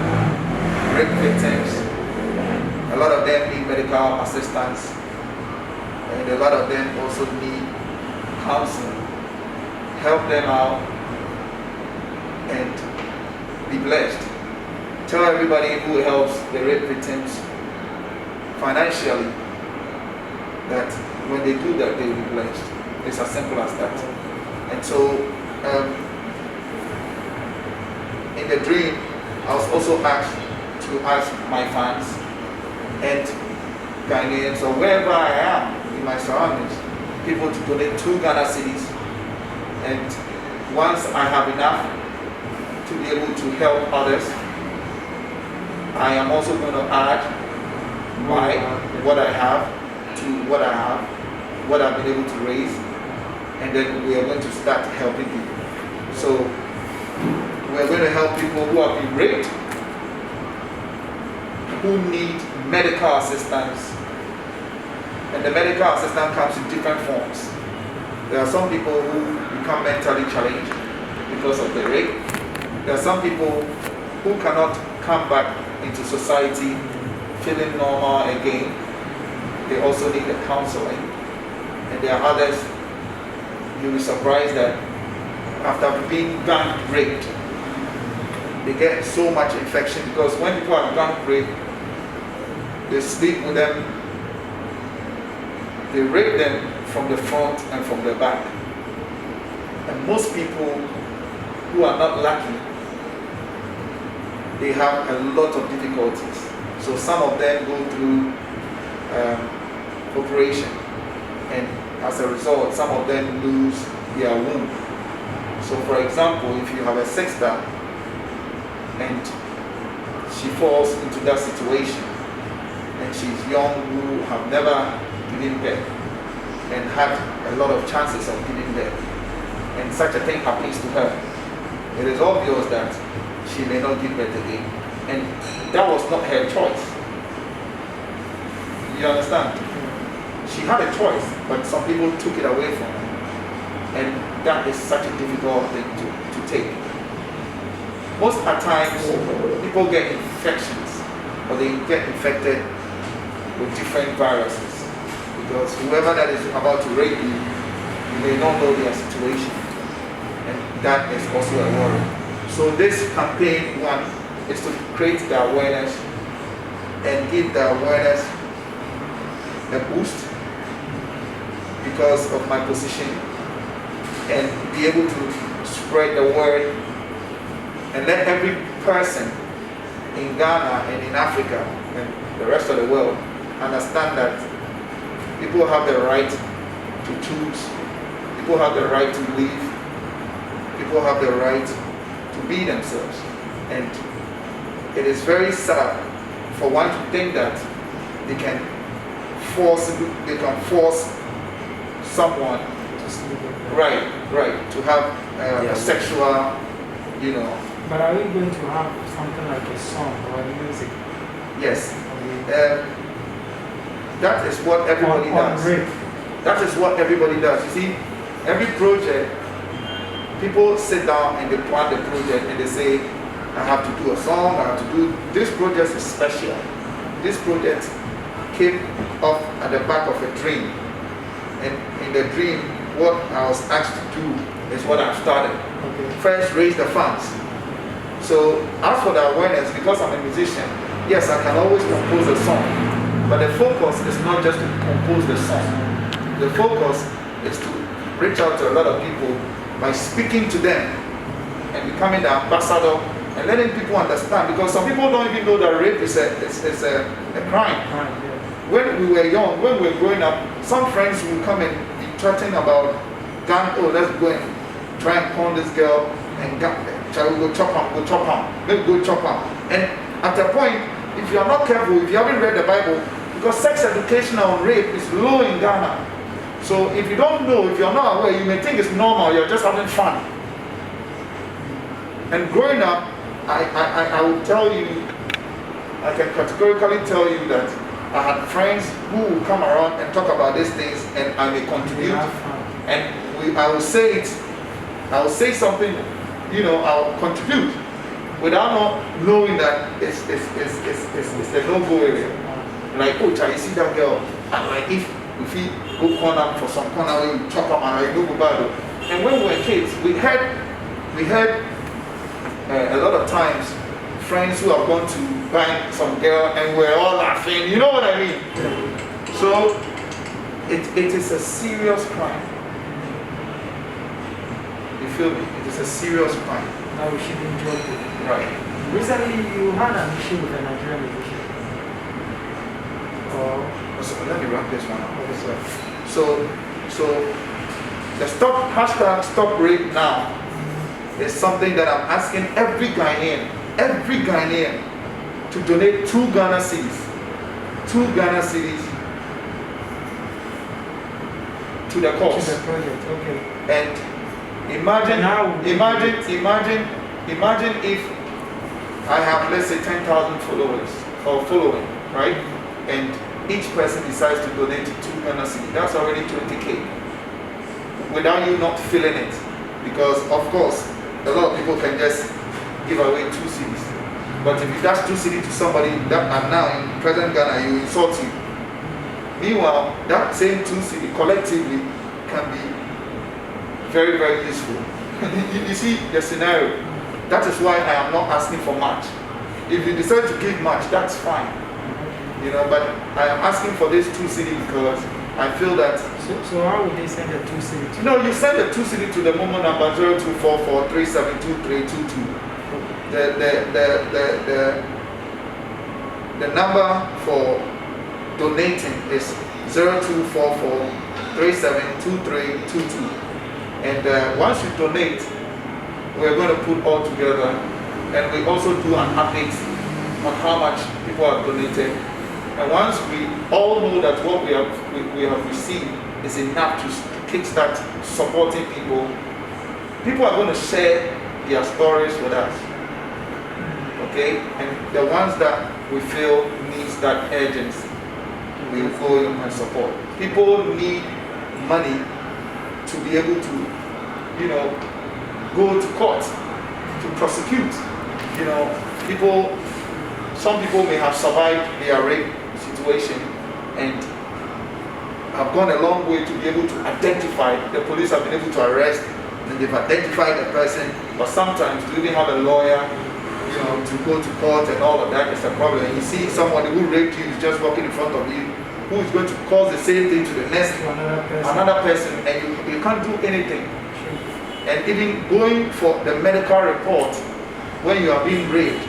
rape victims. A lot of them need medical assistance, and a lot of them also need counseling. Help them out and be blessed. Tell everybody who helps the rape victims financially that when they do that, they will be blessed. It's as simple as that. And so, in the dream, I was also asked to ask my fans and Ghanaians or wherever I am in my surroundings, people to donate 2 Ghana cedis. And once I have enough to be able to help others, I am also going to add what I have to what I've been able to raise, and then we are going to start helping people. So we're going to help people who have been raped, who need medical assistance, and the medical assistance comes in different forms. There are some people who become mentally challenged because of the rape. There are some people who cannot come back into society feeling normal again. They also need the counseling. And there are others, you'll be surprised that after being gang raped, they get so much infection because when people are gang raped, they sleep with them, they rape them from the front and from the back. And most people who are not lucky, they have a lot of difficulties. So some of them go through operation, and as a result, some of them lose their womb. So for example, if you have a sister and she falls into that situation, and she's young, who have never given birth and had a lot of chances of giving birth, and such a thing happens to her, it is obvious that she may not give birth again. And that was not her choice. You understand? She had a choice, but some people took it away from her. And that is such a difficult thing to take. Most at times, people get infections, or they get infected with different viruses. Because whoever that is about to rape you, you may not know their situation. And that is also a worry. So this campaign, one, is to create the awareness and give the awareness a boost because of my position, and be able to spread the word and let every person in Ghana and in Africa and the rest of the world understand that people have the right to choose, people have the right to live, people have the right to be themselves. And it is very sad for one to think that they can force someone to have a sexual, you know. But are we going to have something like a song or music? Yes. That is what everybody does. That is what everybody does. You see, every project, people sit down and they plan the project and they say, I have to do a song, I have to do, this project is special. This project came up at the back of a dream. and in the dream, what I was asked to do is what I started. Okay. First, raise the funds. So as for the awareness, because I'm a musician, yes, I can always compose a song, but the focus is not just to compose the song. The focus is to reach out to a lot of people by speaking to them and becoming the ambassador and letting people understand, because some people don't even know that rape is a crime. When we were young, when we were growing up, some friends would come and be chatting about gun. Oh, let's go and try and pawn this girl and shall we go chop him, maybe go chop him. And at a point, if you are not careful, if you haven't read the Bible, because sex education on rape is low in Ghana. So if you don't know, if you're not aware, you may think it's normal, you're just having fun. And growing up, I will tell you, I can categorically tell you that I had friends who would come around and talk about these things, and I may contribute. And I will say it, I will say something, you know, I'll contribute without not knowing that it's a no-go area. Like, oh, you see that girl, and like if we go corner for some corner where you chop up and like no go bad. And when we were kids, we had a lot of times friends who have gone to bang some girl and we're all laughing, you know what I mean? So it is a serious crime. You feel me? It is a serious crime. Now we shouldn't joke with it. Right. Recently you had an issue with a Nigerian musician. So let me wrap this one up. So the stop rape now is something that I'm asking every Ghanaian to donate 2 Ghana cedis. 2 Ghana cedis to the cause. To the project, okay. And imagine if I have, let's say, 10,000 followers or following, right? And each person decides to donate 2 Ghana cedis. That's already 20K. Without you not feeling it. Because, of course, a lot of people can just give away 2 cedis. But if you dash 2 cedis to somebody that are now in present Ghana, you insult you. Meanwhile, that same 2 cedis collectively can be very, very useful. you see the scenario. That is why I am not asking for much. If you decide to give much, that's fine. You know, but I am asking for this 2 cedis because I feel that. So how would they send the 2 cedis? No, you send the 2 cedis to the Momo number 0244372322. The number for donating is 0244372322. And once you donate, we're going to put all together, and we also do an update on how much people have donated. And once we all know that what we have received is enough to kickstart supporting people, people are going to share their stories with us. Okay? And the ones that we feel needs that urgency, we will go in and support. People need money to be able to, you know, go to court, to prosecute. You know, some people may have survived their rape situation and have gone a long way to be able to identify. The police have been able to arrest and they've identified the person, but sometimes to even have a lawyer, you know, to go to court and all of that is a problem. And you see somebody who raped you is just walking in front of you, who is going to cause the same thing to the next another person, and you can't do anything. And even going for the medical report when you are being raped,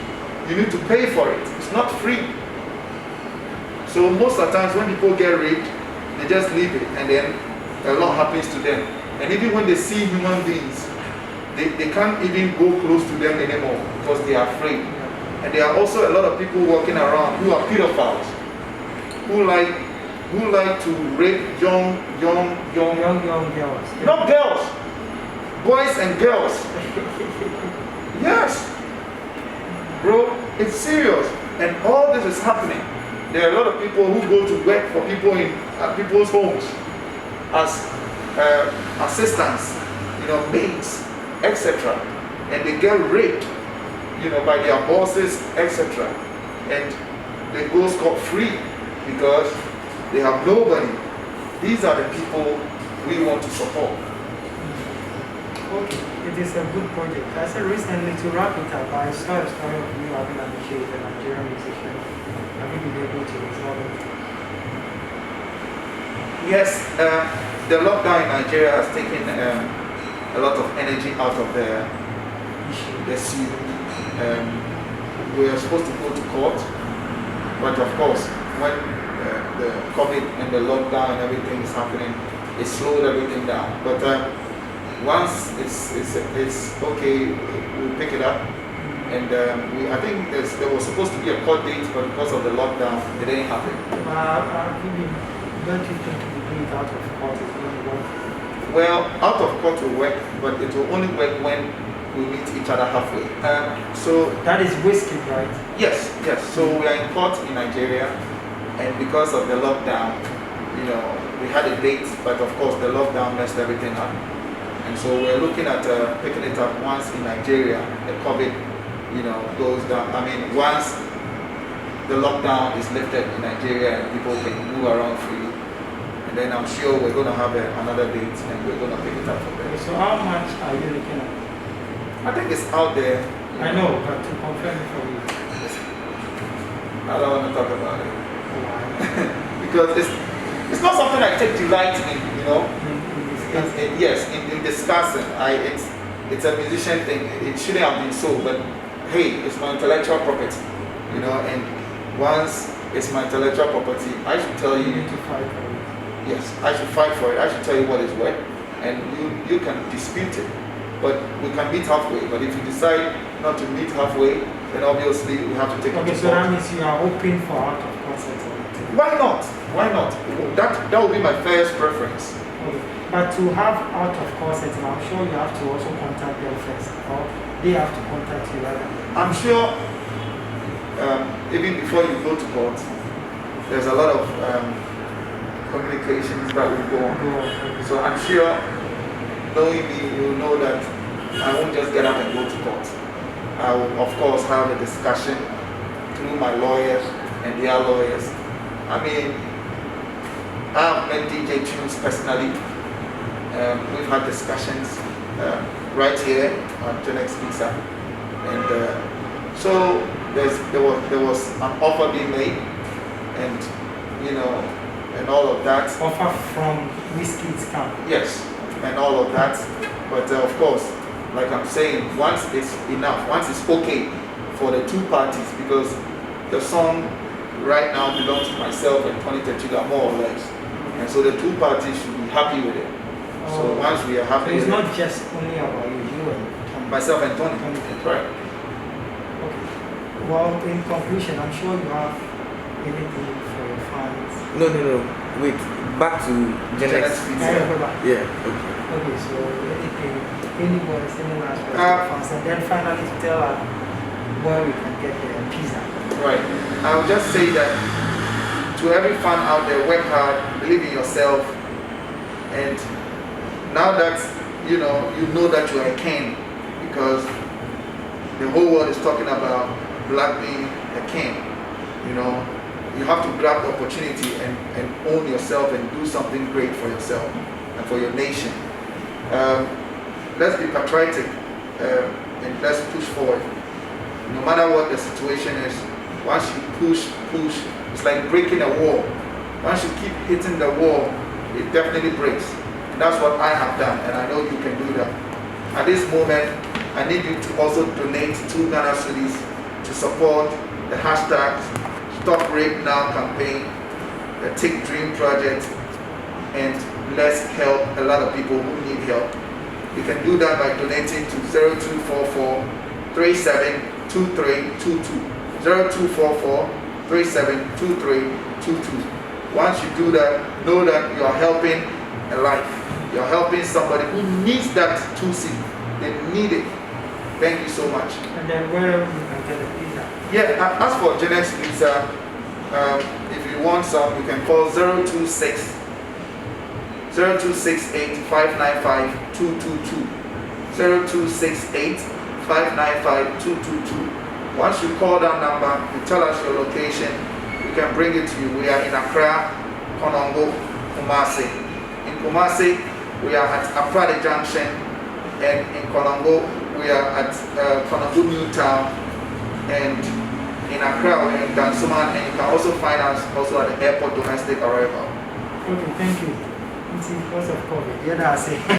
you need to pay for it. It's not free. So most of the times when people get raped, they just leave it, and then a lot happens to them. And even when they see human beings, they can't even go close to them anymore because they are afraid. And there are also a lot of people walking around who are pedophiles, who like to rape young girls. Not girls, boys and girls. Yes, bro, it's serious, and all this is happening. There are a lot of people who go to work for people in people's homes as assistants, you know, maids, etc. And they get raped, you know, by their bosses, etc. And they go scot-free because they have nobody. These are the people we want to support. Okay, it is a good project. I said recently, to wrap it up, I saw a story of you having an issue with a Nigerian musician. Have you been able to resolve it? Yes, the lockdown in Nigeria has taken a lot of energy out of the issue. We are supposed to go to court, but of course, when the COVID and the lockdown and everything is happening, it slowed everything down. But once it's okay, we'll pick it up. And I think there was supposed to be a court date, but because of the lockdown, it didn't happen. Don't you think if you do it out of court, it's going to work? Well, out of court will work, but it will only work when we meet each other halfway. So that is whiskey, right? Yes. So we are in court in Nigeria, and because of the lockdown, we had a date, but of course the lockdown messed everything up. And so we're looking at picking it up once in Nigeria, the COVID, goes down. I mean, once the lockdown is lifted in Nigeria and people can move around freely. And then I'm sure we're going to have another date and we're going to pick it up from there. So how much are you looking at? I think it's out there. I know, but to confirm it for you. I don't want to talk about it. Because it's not something I take delight in, in discussing. It's a musician thing. It shouldn't have been so, but hey, it's my intellectual property, and once it's my intellectual property, I should tell you. You need to fight for it. Yes, I should fight for it. I should tell you what it's worth, and you can dispute it, but we can meet halfway. But if you decide not to meet halfway, then obviously we have to take it to court. Okay, so that means you are hoping for out of court settlement. Why not? Why not? That would be my first preference. Okay. But to have out of court settlement, I'm sure you have to also contact them first, or they have to contact you rather. I'm sure even before you go to court, there's a lot of communications that will go on. So I'm sure, knowing me, you know that I won't just get up and go to court. I will, of course, have a discussion through my lawyers and their lawyers. I mean, I've met DJ Tunes personally. We've had discussions right here on Genex Pizza, and so there was an offer being made, and and all of that. Offer from Whiskey's camp. Yes, and all of that. But of course, like I'm saying, once it's enough, once it's okay for the two parties, because the song right now belongs to myself and Tony Techuga more or less, and so the two parties should be happy with it. So once we are happy, so it's not just only about you and Tony. Myself and Tony. That's right. Okay. Well, in conclusion, I'm sure you have anything for your fans. No. Wait. Back to Genex. Yeah. Okay. So anything, any words, any last words for fans, and then finally to tell us where we can get the pizza. Right. I will just say that to every fan out there, work hard, believe in yourself, and now that you know that you are a king, because the whole world is talking about black being a king. You have to grab the opportunity and own yourself and do something great for yourself and for your nation. Let's be patriotic and let's push forward. No matter what the situation is, once you push, it's like breaking a wall. Once you keep hitting the wall, it definitely breaks. And that's what I have done, and I know you can do that. At this moment, I need you to also donate 2 Ghana cedis to support the hashtag Stop Rape Now campaign, the TIC Dream project, and let's help a lot of people who need help. You can do that by donating to 0244 372322. 0244 372322. Once you do that, know that you are helping a life. You are helping somebody who needs that 2C. They need it. Thank you so much. And then where you can get the pizza? Yeah, as for Genex Pizza, if you want some, you can call 026 0268 595 222. 0268 595 222. Once you call that number, you tell us your location, we can bring it to you. We are in Accra, Konongo, Kumasi. In Kumasi, we are at Aprade Junction, and in Colombo, we are at Colombo New Town, and in Accra, we are in Dansoman, and you can also find us also at the airport domestic arrival. Okay, thank you. Because of COVID, yeah, that's it.